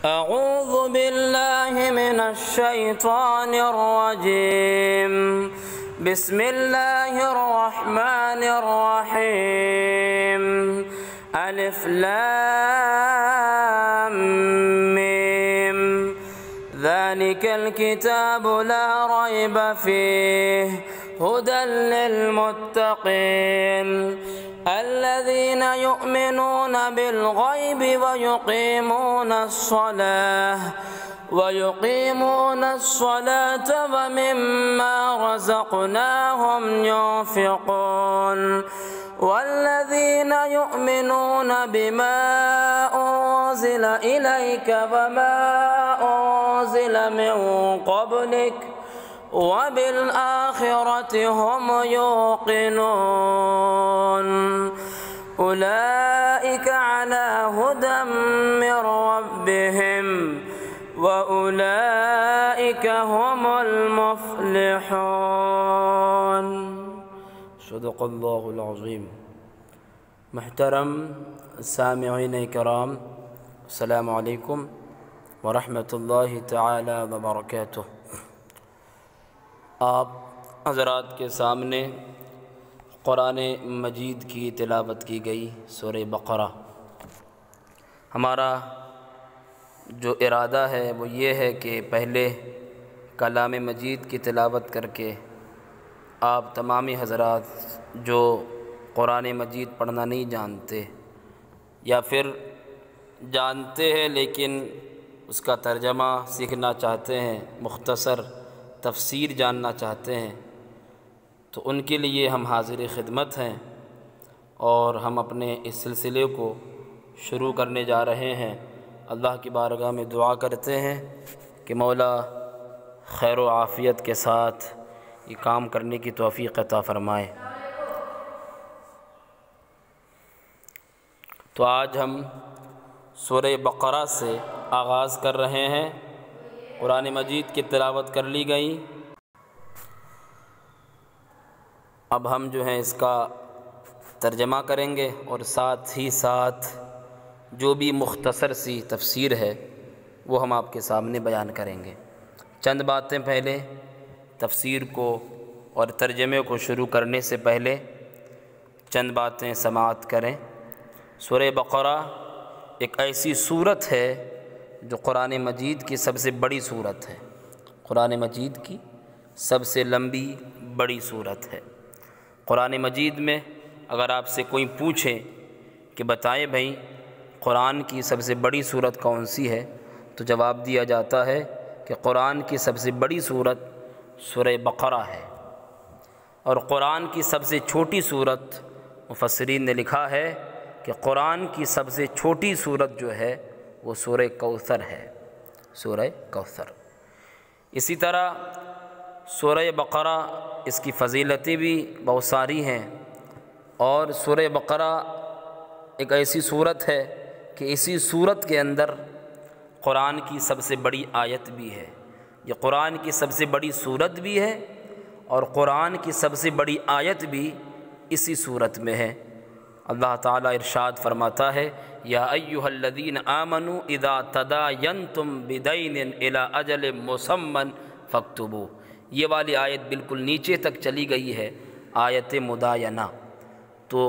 أعوذ بالله من الشيطان الرجيم بسم الله الرحمن الرحيم ألف لام ميم ذلك الكتاب لا ريب فيه هدى للمتقين الذين يؤمنون بالغيب ويقيمون الصلاة ومما رزقناهم ينفقون والذين يؤمنون بما أنزل إليك وما أنزل من قبلك وبالآخرة هم يوقنون أولئك على هدى من ربهم وأولئك هم المفلحون صدق اللہ العظیم۔ محترم سامعین کرام، السلام علیکم ورحمۃ اللہ تعالی وبرکاتہ۔ آپ حضرات کے سامنے قرآن مجید کی تلاوت کی گئی سورہ بقرہ۔ ہمارا جو ارادہ ہے وہ یہ ہے کہ پہلے کلام مجید کی تلاوت کر کے آپ تمامی حضرات جو قرآن مجید پڑھنا نہیں جانتے یا پھر جانتے ہیں لیکن اس کا ترجمہ سیکھنا چاہتے ہیں، مختصر تفسیر جاننا چاہتے ہیں، تو ان کے لیے ہم حاضر خدمت ہیں اور ہم اپنے اس سلسلے کو شروع کرنے جا رہے ہیں۔ اللہ کی بارگاہ میں دعا کرتے ہیں کہ مولا خیر و عافیت کے ساتھ یہ کام کرنے کی توفیق عطا فرمائے۔ تو آج ہم سورہ بقرہ سے آغاز کر رہے ہیں۔ قرآن مجید کی تلاوت کر لی گئی، اب ہم جو ہیں اس کا ترجمہ کریں گے اور ساتھ ہی ساتھ جو بھی مختصر سی تفسیر ہے وہ ہم آپ کے سامنے بیان کریں گے۔ چند باتیں پہلے تفسیر کو اور ترجمے کو شروع کرنے سے پہلے چند باتیں سماعت کریں۔ سورہ بقرہ ایک ایسی سورت ہے جو قرآن مجید کی سب سے بڑی سورت ہے، قرآن مجید کی سب سے لمبی بڑی سورت ہے۔ قرآن مجید میں اگر آپ سے کوئی پوچھے کہ بتائیں بھائی قرآن کی سب سے بڑی سورت کون سی ہے، تو جواب دیا جاتا ہے کہ قرآن کی سب سے بڑی سورت سورہ بقرہ ہے، اور قرآن کی سب سے چھوٹی سورت مفسرین نے لکھا ہے کہ قرآن کی سب سے چھوٹی سورت جو ہے وہ سورہ کوثر ہے، سورہ کوثر۔ اسی طرح سورہ بقرہ اس کی فضیلتیں بھی بہت ساری ہیں، اور سورہ بقرہ ایک ایسی سورت ہے کہ اسی سورت کے اندر قرآن کی سب سے بڑی آیت بھی ہے۔ یہ قرآن کی سب سے بڑی سورت بھی ہے اور قرآن کی سب سے بڑی آیت بھی اسی سورت میں ہے۔ اللہ تعالیٰ ارشاد فرماتا ہے یا ایھا الذین آمنوا اذا تداینتم بدین الی اجل مسمى فاکتبوہ۔ یہ والی آیت بالکل نیچے تک چلی گئی ہے، آیت مداینہ۔ تو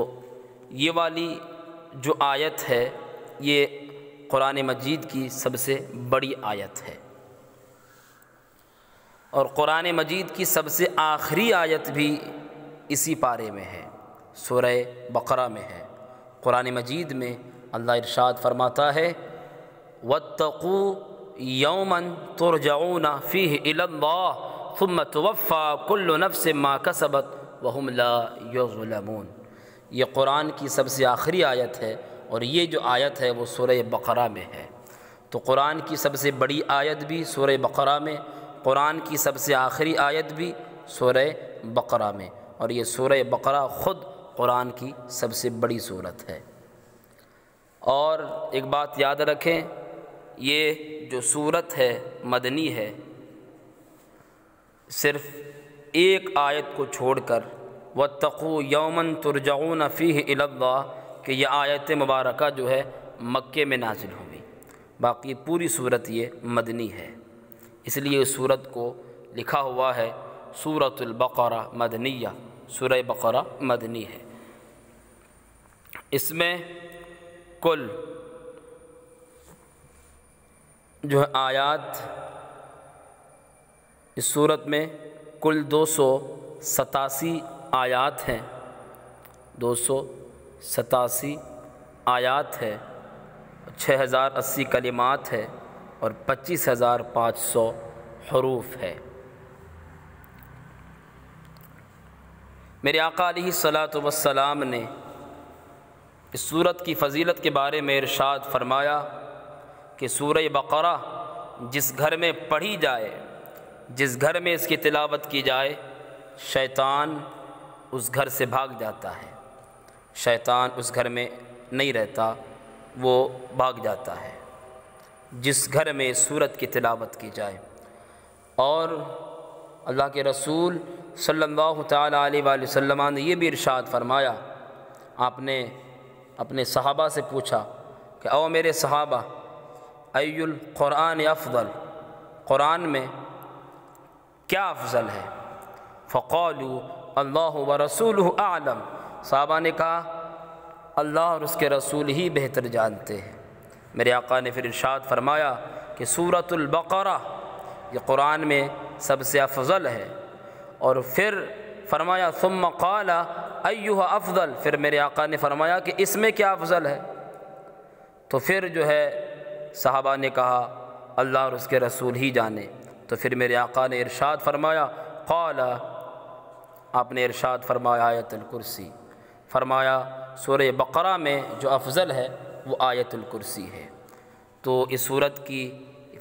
یہ والی جو آیت ہے یہ قرآن مجید کی سب سے بڑی آیت ہے، اور قرآن مجید کی سب سے آخری آیت بھی اسی پارے میں ہے، سورہ بقرہ میں ہے۔ قرآن مجید میں اللہ ارشاد فرماتا ہے واتقوا یوما ترجعون فیہ الی اللہ ثم توفی کل نفس ما کسبت وہم لا یظلمون۔ یہ قرآن کی سب سے آخری آیت ہے، اور یہ جو آیت ہے وہ سورہ بقرہ میں ہے۔ تو قرآن کی سب سے بڑی آیت بھی سورہ بقرہ میں، قرآن کی سب سے آخری آیت بھی سورہ بقرہ میں، اور یہ سورہ بقرہ خود قرآن کی سب سے بڑی سورت ہے۔ اور ایک بات یاد رکھیں، یہ جو سورت ہے مدنی ہے، صرف ایک آیت کو چھوڑ کر واتقوا یوما ترجعون فیہ الی اللہ کہ یہ آیت مبارکہ جو ہے مکے میں نازل ہوئی، باقی پوری صورت یہ مدنی ہے، اس لیے اس صورت کو لکھا ہوا ہے سورۃ البقرہ مدنیہ، سورہ بقرہ مدنی ہے۔ اس میں کل جو ہے آیات اس صورت میں کل 287 آیات ہیں، 287 آیات ہے، 6080 کلمات ہے اور 25500 حروف ہے۔ میرے آقا علیہ الصلاۃ والسلام نے اس سورت کی فضیلت کے بارے میں ارشاد فرمایا کہ سورہ بقرہ جس گھر میں پڑھی جائے، جس گھر میں اس کی تلاوت کی جائے، شیطان اس گھر سے بھاگ جاتا ہے، شیطان اس گھر میں نہیں رہتا، وہ بھاگ جاتا ہے جس گھر میں اس سورت کی تلاوت کی جائے۔ اور اللہ کے رسول صلی اللہ تعالیٰ علیہ وآلہ وسلم نے یہ بھی ارشاد فرمایا، آپ نے اپنے صحابہ سے پوچھا کہ او میرے صحابہ، ای القرآن افضل، قرآن میں کیا افضل ہے؟ فقالوا اللہ ورسولہ اعلم، صحابہ نے کہا اللہ اور اس کے رسول ہی بہتر جانتے ہیں۔ میرے آقا نے پھر ارشاد فرمایا کہ سورۃ البقرہ یہ قرآن میں سب سے افضل ہے، اور پھر فرمایا ثم قال ایھا افضل، پھر میرے آقا نے فرمایا کہ اس میں کیا افضل ہے؟ تو پھر جو ہے صحابہ نے کہا اللہ اور اس کے رسول ہی جانے۔ تو پھر میرے آقا نے ارشاد فرمایا، قال، آپ نے ارشاد فرمایا آیت الکرسی، فرمایا سورہ بقرہ میں جو افضل ہے وہ آیت الکرسی ہے۔ تو اس صورت کی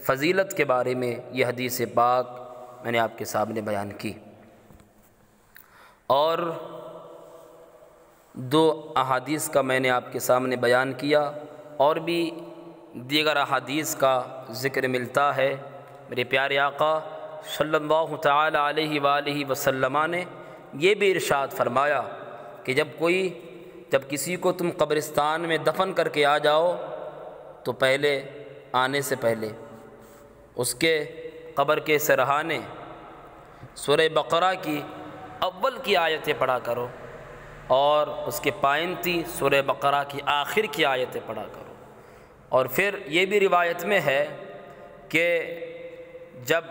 فضیلت کے بارے میں یہ حدیث پاک میں نے آپ کے سامنے بیان کی، اور 2 احادیث کا میں نے آپ کے سامنے بیان کیا، اور بھی دیگر احادیث کا ذکر ملتا ہے۔ میرے پیارے آقا صلی اللہ تعالی علیہ وآلہ وسلم نے یہ بھی ارشاد فرمایا کہ جب کسی کو تم قبرستان میں دفن کر کے آ جاؤ تو پہلے آنے سے پہلے اس کے قبر کے سرہانے سورہ بقرہ کی اول کی آیتیں پڑھا کرو، اور اس کے پائنتی سورہ بقرہ کی آخر کی آیتیں پڑھا کرو۔ اور پھر یہ بھی روایت میں ہے کہ جب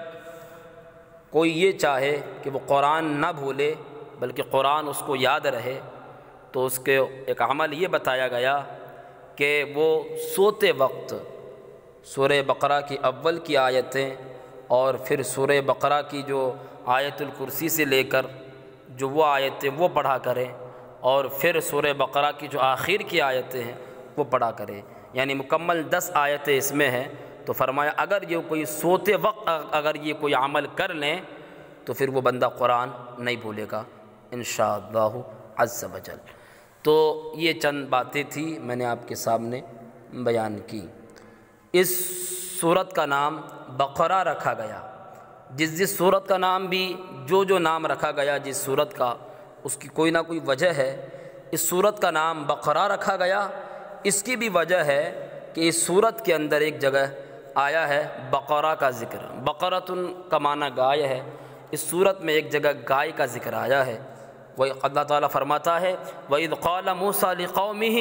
کوئی یہ چاہے کہ وہ قرآن نہ بھولے بلکہ قرآن اس کو یاد رہے، تو اس کے ایک عمل یہ بتایا گیا کہ وہ سوتے وقت سورہ بقرہ کی اول کی آیتیں اور پھر سورہ بقرہ کی جو آیت الکرسی سے لے کر جو وہ آیتیں وہ پڑھا کریں، اور پھر سورہ بقرہ کی جو آخر کی آیتیں ہیں وہ پڑھا کریں، یعنی مکمل 10 آیتیں اس میں ہیں۔ تو فرمایا اگر یہ کوئی سوتے وقت اگر یہ کوئی عمل کر لیں تو پھر وہ بندہ قرآن نہیں بھولے گا انشاءاللہ عز وجل۔ تو یہ چند باتیں تھیں میں نے آپ کے سامنے بیان کی۔ اس سورت کا نام بقرہ رکھا گیا، جس سورت کا نام بھی جو نام رکھا گیا جس سورت کا، اس کی کوئی نہ کوئی وجہ ہے۔ اس سورت کا نام بقرہ رکھا گیا، اس کی بھی وجہ ہے کہ اس سورت کے اندر ایک جگہ آیا ہے بقرہ کا ذکر، بقرۃن کا معنی گائے ہے، اس سورت میں ایک جگہ گائے کا ذکر آیا ہے۔ وہ اللہ تعالیٰ فرماتا ہے وَإِذْ قَالَ مُوسَىٰ لِقَوْمِهِ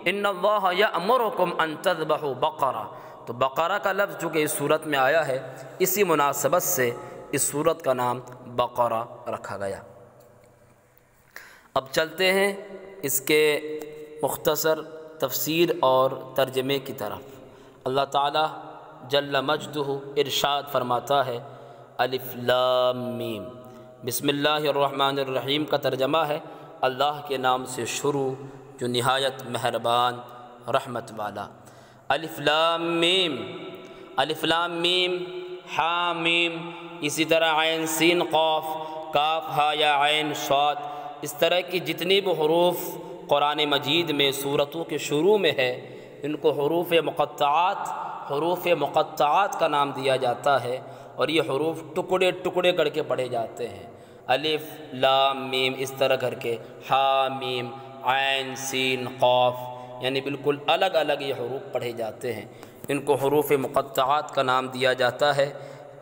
إِنَّ اللَّهَ يَأْمُرُكُمْ أَن تَذْبَحُوا بَقَرَةً، تو بقرہ کا لفظ چونکہ اس سورت میں آیا ہے، اسی مناسبت سے اس سورت کا نام بقرہ رکھا گیا۔ اب چلتے ہیں اس کے مختصر تفسیر اور ترجمے کی طرف۔ اللہ تعالیٰ جل مجدہ ارشاد فرماتا ہے الف لام میم، بسم اللہ الرحمن الرحیم کا ترجمہ ہے اللہ کے نام سے شروع جو نہایت مہربان رحمت والا۔ الف لام میم، الف لام میم، ہا میم، اسی طرح عین سین قاف، کاف ہا یا عین صاد، اس طرح کی جتنی بھی حروف قرآن مجید میں سورتوں کے شروع میں ہے ان کو حروف مقطعات کا نام دیا جاتا ہے، اور یہ حروف ٹکڑے ٹکڑے کر کے پڑھے جاتے ہیں، الف لام میم اس طرح کر کے، ہا میم عین سین قاف، یعنی بالکل الگ الگ یہ حروف پڑھے جاتے ہیں۔ ان کو حروف مقطعات کا نام دیا جاتا ہے۔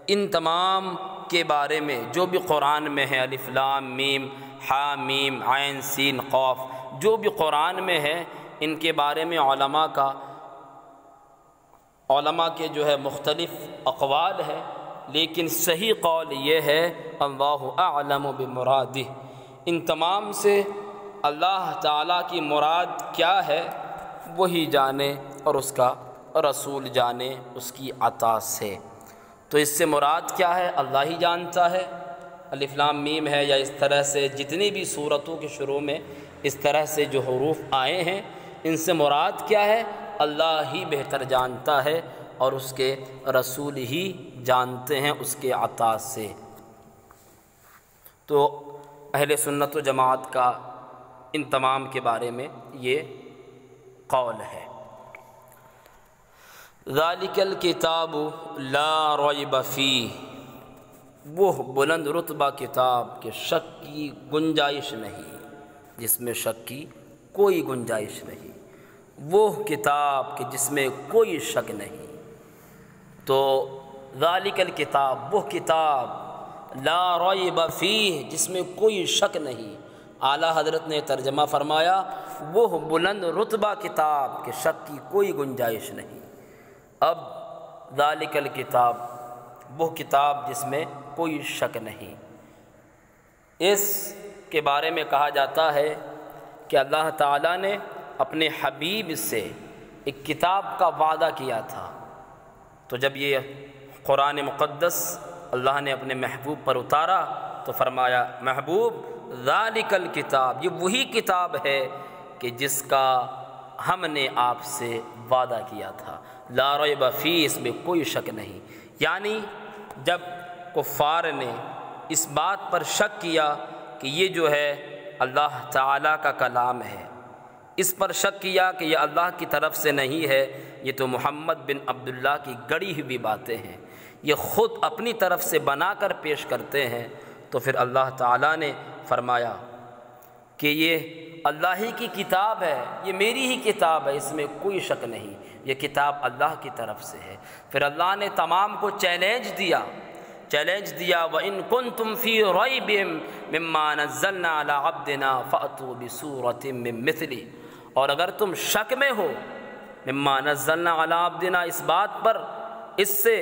ان تمام کے بارے میں جو بھی قرآن میں ہے، الف لام میم ہا میم عین سین قاف، جو بھی قرآن میں ہے ان کے بارے میں علماء کے جو ہے مختلف اقوال ہے، لیکن صحیح قول یہ ہے اللہ اعلم بمرادہ، ان تمام سے اللہ تعالیٰ کی مراد کیا ہے وہی جانے اور اس کا رسول جانے اس کی عطا سے۔ تو اس سے مراد کیا ہے اللہ ہی جانتا ہے، الف لام میم ہے یا اس طرح سے جتنی بھی سورتوں کے شروع میں اس طرح سے جو حروف آئے ہیں ان سے مراد کیا ہے اللہ ہی بہتر جانتا ہے، اور اس کے رسول ہی جانتے ہیں اس کے عطا سے۔ تو اہل سنت و جماعت کا ان تمام کے بارے میں یہ قول ہے۔ ذالک الکتاب لا ریب فیہ، وہ بلند رتبہ کتاب کہ شک کی گنجائش نہیں، جس میں شک کی کوئی گنجائش نہیں، وہ کتاب کہ جس میں کوئی شک نہیں۔ تو ذالک الکتاب، وہ کتاب لا ریب فیہ، جس میں کوئی شک نہیں۔ اعلیٰ حضرت نے ترجمہ فرمایا وہ بلند رتبہ کتاب کہ شک کی کوئی گنجائش نہیں۔ اب ذالک الکتاب، وہ کتاب جس میں کوئی شک نہیں، اس کے بارے میں کہا جاتا ہے کہ اللہ تعالیٰ نے اپنے حبیب سے ایک کتاب کا وعدہ کیا تھا۔ تو جب یہ قرآن مقدس اللہ نے اپنے محبوب پر اتارا تو فرمایا محبوب ذالک الکتاب، یہ وہی کتاب ہے کہ جس کا ہم نے آپ سے وعدہ کیا تھا، لا ریب فیہ، اس میں کوئی شک نہیں۔ یعنی جب کفار نے اس بات پر شک کیا کہ یہ جو ہے اللہ تعالیٰ کا کلام ہے، اس پر شک کیا کہ یہ اللہ کی طرف سے نہیں ہے، یہ تو محمد بن عبداللہ کی گڑی ہوئی باتیں ہیں، یہ خود اپنی طرف سے بنا کر پیش کرتے ہیں، تو پھر اللہ تعالیٰ نے فرمایا کہ یہ اللہ ہی کی کتاب ہے، یہ میری ہی کتاب ہے، اس میں کوئی شک نہیں، یہ کتاب اللہ کی طرف سے ہے۔ پھر اللہ نے تمام کو چیلنج دیا وَإِن كُنتُمْ فِي رَيْبٍ مِّمَّا نَزَّلْنَا عَلَىٰ عَبْدِنَا فَأْتُوا بِسُورَةٍ مِّن مِّثْلِهِ، اور اگر تم شک میں ہو مِّمَّا نَزَّلْنَا عَلَىٰ عَبْدِنَا، اس بات پر، اس سے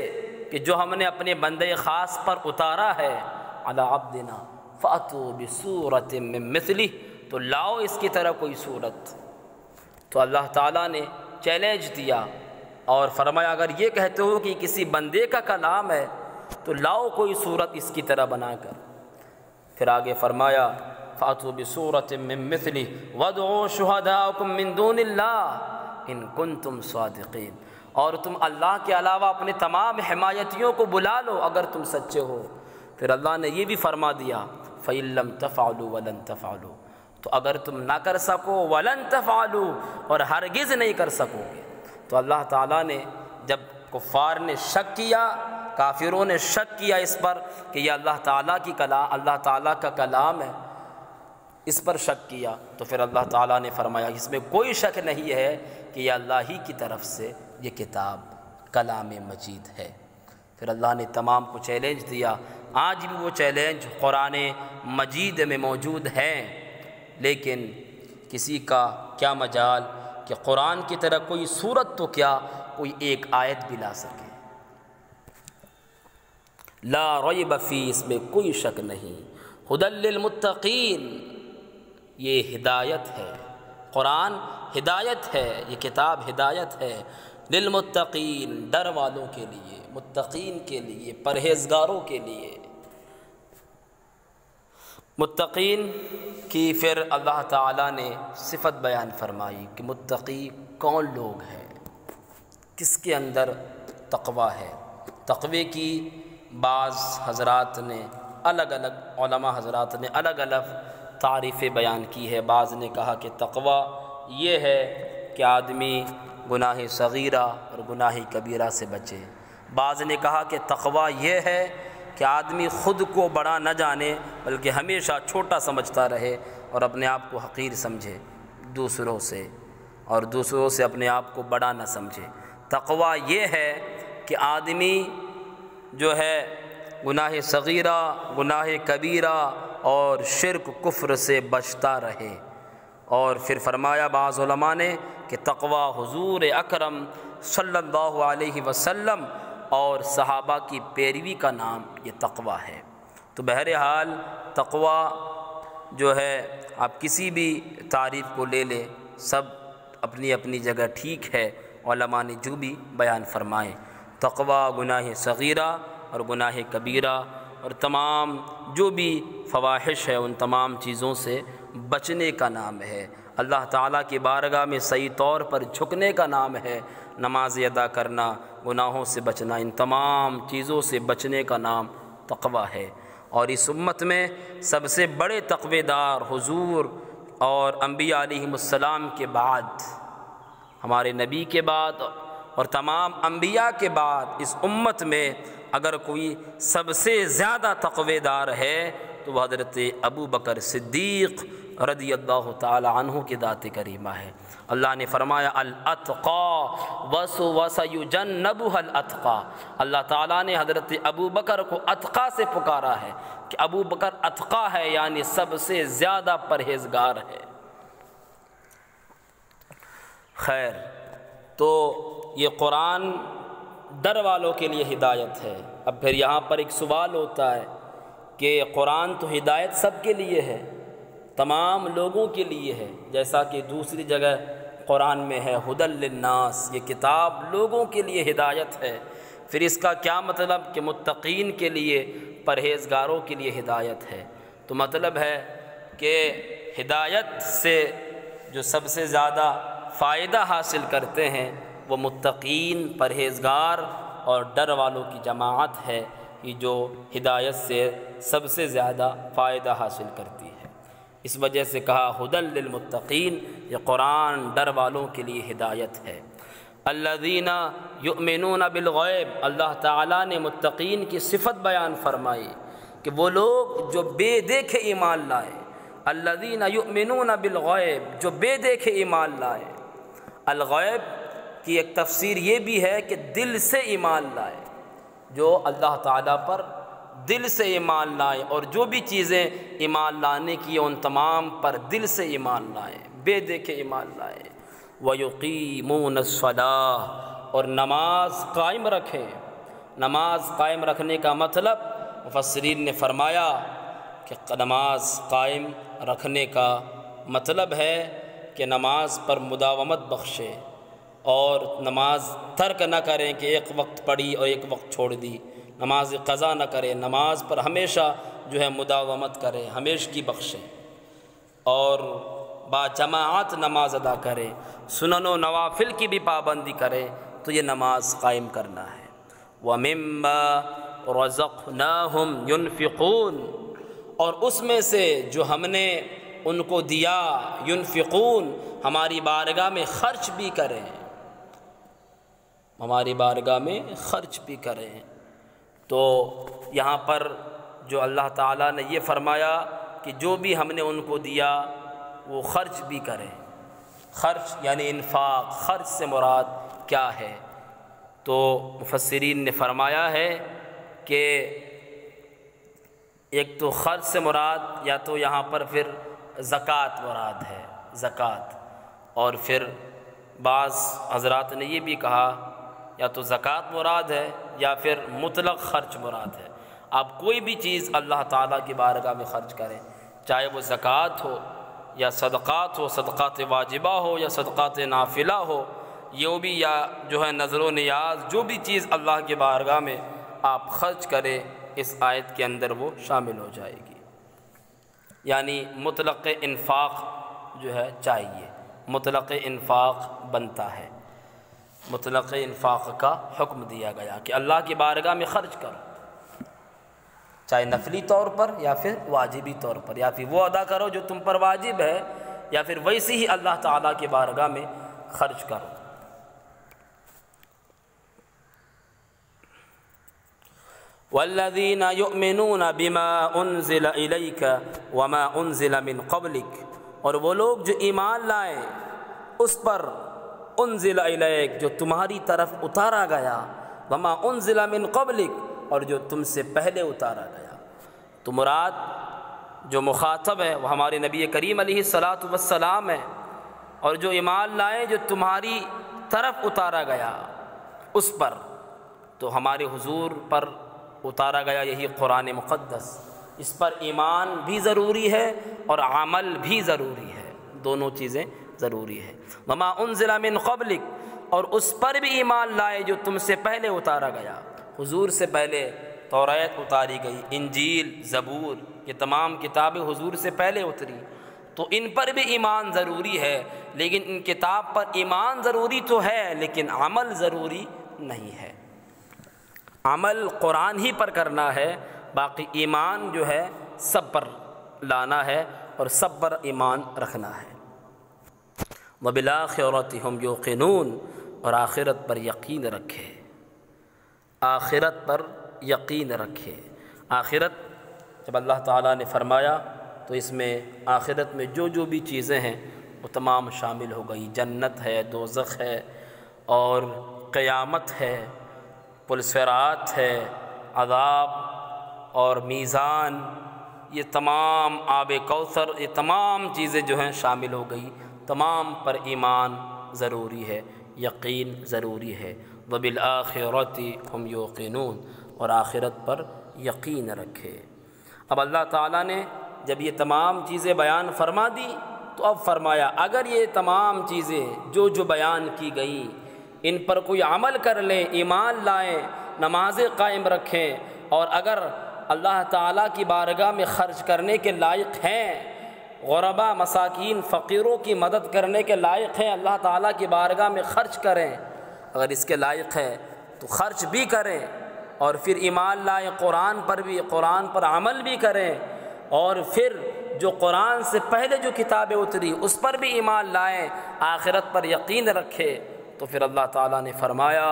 کہ جو ہم نے اپنے بندے خاص پر اتارا ہے، عَلَىٰ عَبْدِنَا فَأْتُوا بِسُورَةٍ مِّن مِّثْلِهِ، تو لاؤ اس کی طرح کوئی صورت۔ تو اللہ تعالیٰ نے چیلنج دیا اور فرمایا اگر یہ کہتے ہو کہ کسی بندے کا کلام ہے تو لاؤ کوئی صورت اس کی طرح بنا کر۔ پھر آگے فرمایا فَأْتُوا بِسُورَةٍ مِّن مِّثْلِهِ وَادْعُوا شُهَدَاءَكُم مِّن دُونِ اللَّهِ إِن كُنتُمْ صَادِقِينَ، اور تم اللہ کے علاوہ اپنے تمام حمایتیوں کو بلا لو اگر تم سچے ہو۔ پھر اللہ نے یہ بھی فرما دیا فَإِن لَّمْ تَفْعَلُوا وَلَن تَفْعَلُوا، تو اگر تم نہ کر سکو وَلَن تَفْعَلُوا، اور ہرگز نہیں کر سکو گے۔ تو اللہ تعالیٰ نے جب کفار نے شک کیا، کافروں نے شک کیا اس پر کہ یہ اللہ تعالیٰ کا کلام ہے، اس پر شک کیا، تو پھر اللہ تعالیٰ نے فرمایا اس میں کوئی شک نہیں ہے کہ یہ اللہ ہی کی طرف سے یہ کتاب کلام مجید ہے۔ پھر اللہ نے تمام کو چیلنج دیا، آج بھی وہ چیلنج قرآن مجید میں موجود ہیں، لیکن کسی کا کیا مجال کہ قرآن کی طرح کوئی صورت تو کیا کوئی ایک آیت بھی لا سکے۔ لا ریب فیہ، اس میں کوئی شک نہیں۔ ھدی للمتقین، یہ ہدایت ہے، قرآن ہدایت ہے، یہ کتاب ہدایت ہے، للمتقین، ڈر والوں کے لیے، متقین کے لیے، پرہیزگاروں کے لیے۔ متقین کی پھر اللہ تعالیٰ نے صفت بیان فرمائی کہ متقی کون لوگ ہیں، کس کے اندر تقوی ہے۔ تقوی کی بعض حضرات نے علماء حضرات نے الگ الگ تعریفیں بیان کی ہے۔ بعض نے کہا کہ تقوی یہ ہے کہ آدمی گناہ صغیرہ اور گناہ کبیرہ سے بچے۔ بعض نے کہا کہ تقوی یہ ہے کہ آدمی خود کو بڑا نہ جانے بلکہ ہمیشہ چھوٹا سمجھتا رہے اور اپنے آپ کو حقیر سمجھے دوسروں سے، اور دوسروں سے اپنے آپ کو بڑا نہ سمجھے۔ تقویٰ یہ ہے کہ آدمی جو ہے گناہ صغیرہ، گناہ کبیرہ اور شرک کفر سے بچتا رہے۔ اور پھر فرمایا بعض علماء نے کہ تقویٰ حضور اکرم صلی اللہ علیہ وسلم اور صحابہ کی پیروی کا نام یہ تقویٰ ہے۔ تو بہرحال تقویٰ جو ہے آپ کسی بھی تعریف کو لے لیں، سب اپنی اپنی جگہ ٹھیک ہے۔ علماء نے جو بھی بیان فرمائے، تقویٰ گناہ صغیرہ اور گناہ کبیرہ اور تمام جو بھی فواحش ہے ان تمام چیزوں سے بچنے کا نام ہے۔ اللہ تعالیٰ کی بارگاہ میں صحیح طور پر جھکنے کا نام ہے۔ نماز ادا کرنا، گناہوں سے بچنا، ان تمام چیزوں سے بچنے کا نام تقویٰ ہے۔ اور اس امت میں سب سے بڑے تقوی دار حضور اور انبیاء علیہم السلام کے بعد، ہمارے نبی کے بعد اور تمام انبیاء کے بعد اس امت میں اگر کوئی سب سے زیادہ تقوی دار ہے تو وہ حضرت ابو بکر صدیق رضی اللہ تعالی عنہ کی ذات کریمہ ہے۔ اللہ نے فرمایا الاتقى وسيجنبها الاتقى، اللہ تعالیٰ نے حضرت ابو بکر کو اتقیٰ سے پکارا ہے کہ ابو بکر اتقیٰ ہے، یعنی سب سے زیادہ پرہیزگار ہے۔ خیر، تو یہ قرآن ڈر والوں کے لیے ہدایت ہے۔ اب پھر یہاں پر ایک سوال ہوتا ہے کہ قرآن تو ہدایت سب کے لیے ہے، تمام لوگوں کے لیے ہے، جیسا کہ دوسری جگہ قرآن میں ہے ھدی للناس، یہ کتاب لوگوں کے لیے ہدایت ہے۔ پھر اس کا کیا مطلب کہ متقین کے لیے، پرہیزگاروں کے لیے ہدایت ہے؟ تو مطلب ہے کہ ہدایت سے جو سب سے زیادہ فائدہ حاصل کرتے ہیں وہ متقین، پرہیزگار اور ڈر والوں کی جماعت ہے، کہ جو ہدایت سے سب سے زیادہ فائدہ حاصل کرتی ہے۔ اس وجہ سے کہا ھدی للمتقین، یہ قرآن ڈر والوں کے لیے ہدایت ہے۔ الذین یؤمنون بالغیب، اللہ تعالیٰ نے متقین کی صفت بیان فرمائی کہ وہ لوگ جو بے دیکھے ایمان لائے۔ الذین یؤمنون بالغیب، جو بے دیکھے ایمان لائے۔ الغیب کی ایک تفسیر یہ بھی ہے کہ دل سے ایمان لائے، جو اللہ تعالیٰ پر دل سے ایمان لائے، اور جو بھی چیزیں ایمان لانے کی ان تمام پر دل سے ایمان لائے، بے دیکھے ایمان لائے۔ وَيُقِيمُونَ الصَّلَاةَ، اور نماز قائم رکھیں۔ نماز قائم رکھنے کا مطلب مفسرین نے فرمایا کہ نماز قائم رکھنے کا مطلب ہے کہ نماز پر مداومت بخشے، اور نماز ترک نہ کریں کہ ایک وقت پڑھی اور ایک وقت چھوڑ دی، نماز قضا نہ کریں، نماز پر ہمیشہ جو ہے مداومت کریں، ہمیشگی بخشیں، اور با جماعت نماز ادا کریں، سنن و نوافل کی بھی پابندی کریں، تو یہ نماز قائم کرنا ہے۔ وَمِمَّا رَزَقْنَاهُمْ يُنْفِقُونَ، اور اس میں سے جو ہم نے ان کو دیا، ينفقون، ہماری بارگاہ میں خرچ بھی کریں، ہماری بارگاہ میں خرچ بھی کریں۔ تو یہاں پر جو اللہ تعالیٰ نے یہ فرمایا کہ جو بھی ہم نے ان کو دیا وہ خرچ بھی کریں۔ خرچ یعنی انفاق، خرچ سے مراد کیا ہے؟ تو مفسرین نے فرمایا ہے کہ ایک تو خرچ سے مراد یا تو یہاں پر پھر زکوٰۃ مراد ہے، زکوٰۃ، اور پھر بعض حضرات نے یہ بھی کہا یا تو زکوٰۃ مراد ہے یا پھر مطلق خرچ مراد ہے۔ آپ کوئی بھی چیز اللہ تعالیٰ کی بارگاہ میں خرچ کریں، چاہے وہ زکوٰۃ ہو یا صدقات ہو، صدقات واجبہ ہو یا صدقات نافلہ ہو، یوں بھی یا جو ہے نظر و نیاز، جو بھی چیز اللہ کی بارگاہ میں آپ خرچ کریں، اس آیت کے اندر وہ شامل ہو جائے گی۔ یعنی مطلق انفاق جو ہے چاہیے، مطلق انفاق بنتا ہے، مطلق انفاق کا حکم دیا گیا کہ اللہ کی بارگاہ میں خرچ کرو، چاہے نفلی طور پر یا پھر واجبی طور پر، یا پھر وہ ادا کرو جو تم پر واجب ہے، یا پھر ویسے ہی اللہ تعالیٰ کی بارگاہ میں خرچ کرو۔ وَالَّذِينَ يُؤْمِنُونَ بِمَا أُنزِلَ إِلَيْكَ وَمَا أُنزِلَ مِن قَبْلِكَ، اور وہ لوگ جو ایمان لائیں اس پر، انزل الیک جو تمہاری طرف اتارا گیا، وما انزل من قبلک اور جو تم سے پہلے اتارا گیا۔ تو مراد جو مخاطب ہے وہ ہمارے نبی کریم علیہ الصلاۃ والسلام ہے، اور جو ایمان لائے جو تمہاری طرف اتارا گیا اس پر، تو ہمارے حضور پر اتارا گیا یہی قرآن مقدس، اس پر ایمان بھی ضروری ہے اور عمل بھی ضروری ہے، دونوں چیزیں ضروری ہے۔ وما انزل من قبلک اور اس پر بھی ایمان لائے جو تم سے پہلے اتارا گیا۔ حضور سے پہلے توریت اتاری گئی، انجیل، زبور، یہ تمام کتابیں حضور سے پہلے اتری، تو ان پر بھی ایمان ضروری ہے، لیکن ان کتاب پر ایمان ضروری تو ہے لیکن عمل ضروری نہیں ہے۔ عمل قرآن ہی پر کرنا ہے، باقی ایمان جو ہے سب پر لانا ہے اور سب پر ایمان رکھنا ہے۔ وَبِالْآخِرَةِ هُمْ يُوقِنُونَ اور آخرت پر یقین رکھے، آخرت پر یقین رکھے۔ آخرت جب اللہ تعالیٰ نے فرمایا تو اس میں آخرت میں جو بھی چیزیں ہیں وہ تمام شامل ہو گئی، جنت ہے، دوزخ ہے، اور قیامت ہے، پل صراط ہے، عذاب اور میزان، یہ تمام آب کوثر، یہ تمام چیزیں جو ہیں شامل ہو گئی، تمام پر ایمان ضروری ہے، یقین ضروری ہے۔ وَبِالْآخِرَةِ هُمْ يُوقِنُونَ اور آخرت پر یقین رکھے۔ اب اللہ تعالیٰ نے جب یہ تمام چیزیں بیان فرما دی تو اب فرمایا اگر یہ تمام چیزیں جو بیان کی گئیں ان پر کوئی عمل کر لیں، ایمان لائیں، نمازیں قائم رکھیں، اور اگر اللہ تعالیٰ کی بارگاہ میں خرچ کرنے کے لائق ہیں، غربا، مساکین، فقیروں کی مدد کرنے کے لائق ہیں، اللہ تعالیٰ کی بارگاہ میں خرچ کریں، اگر اس کے لائق ہے تو خرچ بھی کریں، اور پھر ایمان لائیں قرآن پر بھی، قرآن پر عمل بھی کریں، اور پھر جو قرآن سے پہلے جو کتابیں اتری اس پر بھی ایمان لائیں، آخرت پر یقین رکھے، تو پھر اللہ تعالیٰ نے فرمایا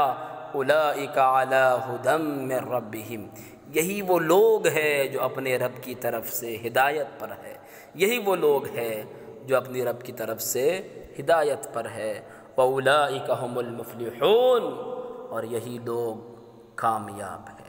اولئک علی ھدی من ربہم، یہی وہ لوگ ہیں جو اپنے رب کی طرف سے ہدایت پر ہے، یہی وہ لوگ ہیں جو اپنی رب کی طرف سے ہدایت پر ہے۔ وَأُولَئِكَ هُمُ الْمُفْلِحُونَ اور یہی لوگ کامیاب ہیں۔